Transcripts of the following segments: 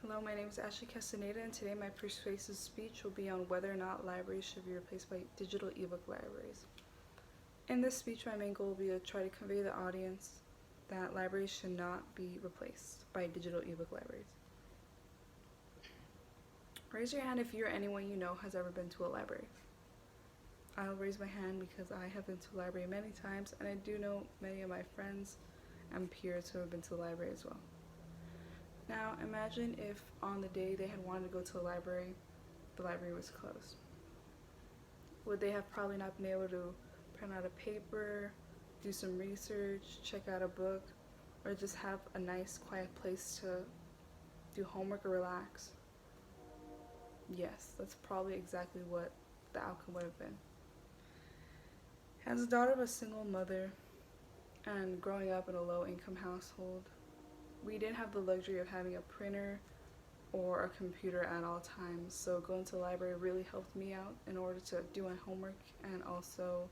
Hello, my name is Ashley Castaneda, and today my persuasive speech will be on whether or not libraries should be replaced by digital ebook libraries. In this speech, my main goal will be to try to convey to the audience that libraries should not be replaced by digital ebook libraries. Raise your hand if you or anyone you know has ever been to a library. I'll raise my hand because I have been to a library many times, and I do know many of my friends and peers who have been to the library as well. Now, imagine if on the day they had wanted to go to the library was closed. Would they have probably not been able to print out a paper, do some research, check out a book, or just have a nice quiet place to do homework or relax? Yes, that's probably exactly what the outcome would have been. As a daughter of a single mother and growing up in a low-income household, we didn't have the luxury of having a printer or a computer at all times, so going to the library really helped me out in order to do my homework and also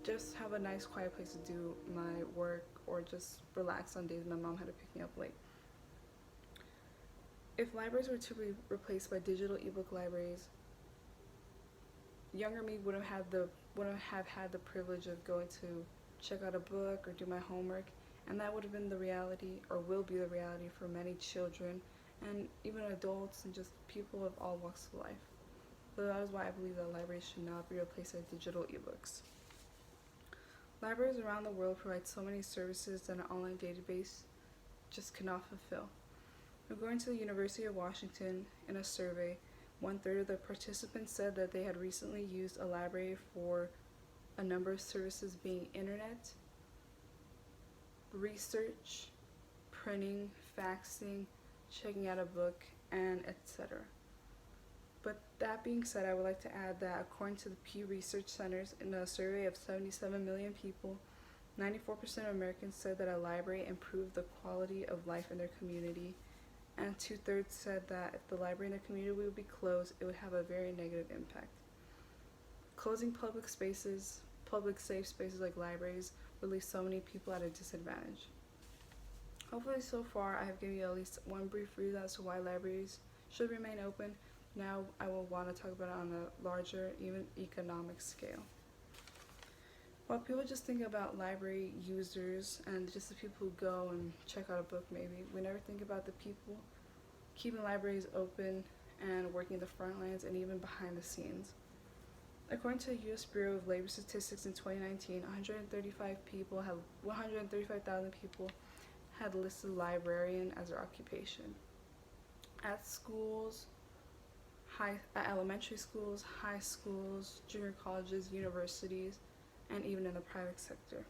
just have a nice quiet place to do my work or just relax on days my mom had to pick me up late. If libraries were to be replaced by digital ebook libraries, younger me wouldn't have had the privilege of going to check out a book or do my homework, and that would have been the reality, or will be the reality, for many children and even adults and just people of all walks of life. So that is why I believe that libraries should not be replaced by digital ebooks. Libraries around the world provide so many services that an online database just cannot fulfill. According to the University of Washington, in a survey, 1/3 of the participants said that they had recently used a library for a number of services, being internet, research, printing, faxing, checking out a book, and etc. But that being said, I would like to add that according to the Pew Research Centers, in a survey of 77 million people, 94% of Americans said that a library improved the quality of life in their community, and 2/3 said that if the library in their community would be closed, it would have a very negative impact. Closing public safe spaces like libraries would leave so many people at a disadvantage. Hopefully so far I have given you at least one brief reason as to why libraries should remain open. Now I will want to talk about it on a larger, even economic scale. While people just think about library users and just the people who go and check out a book maybe, we never think about the people keeping libraries open and working the front lines and even behind the scenes. According to the U.S. Bureau of Labor Statistics in 2019, 135,000 people had listed librarian as their occupation. At schools, elementary schools, high schools, junior colleges, universities, and even in the private sector.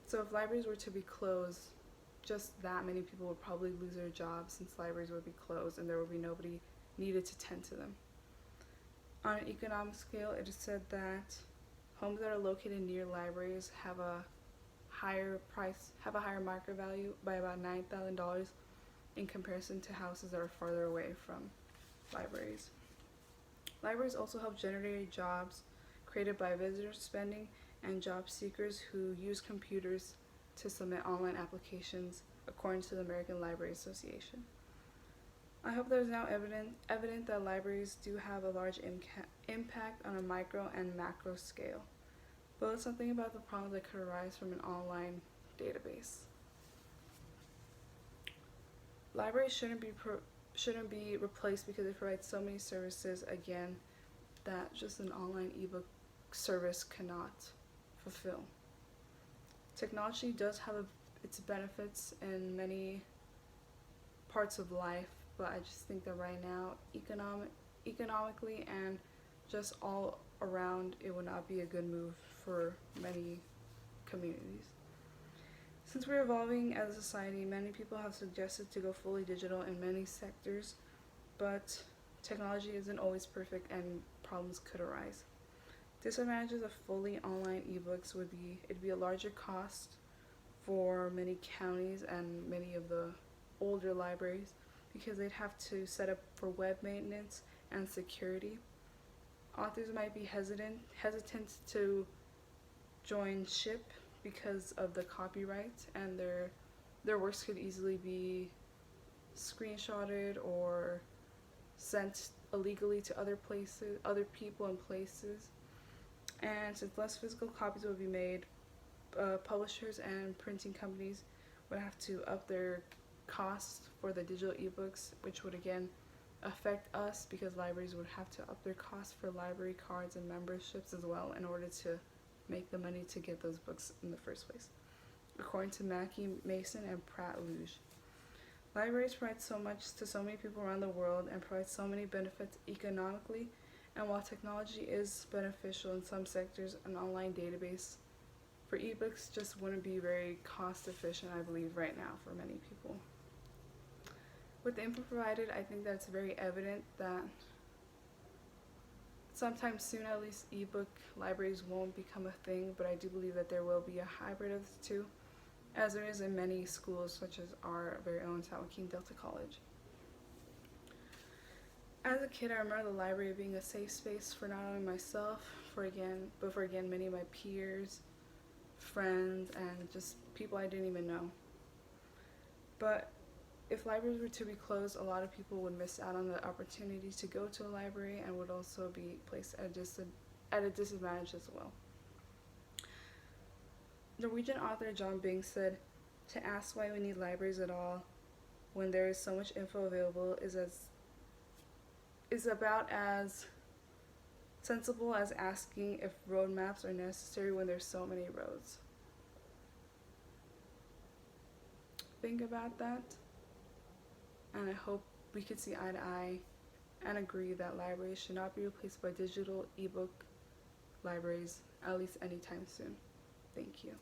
So if libraries were to be closed, just that many people would probably lose their jobs, since libraries would be closed and there would be nobody needed to tend to them. On an economic scale, it is said that homes that are located near libraries have a higher market value by about $9,000 in comparison to houses that are farther away from libraries. Libraries also help generate jobs created by visitor spending and job seekers who use computers to submit online applications, according to the American Library Association. I hope there is now evident that libraries do have a large impact on a micro and macro scale, but let's not think about the problems that could arise from an online database. Libraries shouldn't be replaced because they provide so many services, again, that just an online ebook service cannot fulfill. Technology does have its benefits in many parts of life, but I just think that right now, economically and just all around, it would not be a good move for many communities. Since we're evolving as a society, many people have suggested to go fully digital in many sectors, but technology isn't always perfect and problems could arise. Disadvantages of fully online ebooks would be it'd be a larger cost for many counties and many of the older libraries, because they'd have to set up for web maintenance and security. Authors might be hesitant to join ship because of the copyright, and their works could easily be screenshotted or sent illegally to other places, other people and places. And since less physical copies will be made, publishers and printing companies would have to up their costs for the digital ebooks, which would again affect us because libraries would have to up their costs for library cards and memberships as well in order to make the money to get those books in the first place. According to Mackey Mason and Pratt Luge, libraries provide so much to so many people around the world and provide so many benefits economically, and while technology is beneficial in some sectors, an online database for ebooks just wouldn't be very cost efficient, I believe, right now for many people. With the info provided, I think that it's very evident that sometime soon, at least, ebook libraries won't become a thing, but I do believe that there will be a hybrid of the two, as there is in many schools, such as our very own San Joaquin Delta College. As a kid, I remember the library being a safe space for not only myself, but for many of my peers, friends, and just people I didn't even know. But if libraries were to be closed, a lot of people would miss out on the opportunity to go to a library and would also be placed at a disadvantage as well. Norwegian author John Bing said, "To ask why we need libraries at all when there is so much info available is about as sensible as asking if road maps are necessary when there's so many roads." Think about that, and I hope we could see eye to eye and agree that libraries should not be replaced by digital ebook libraries, at least anytime soon. Thank you.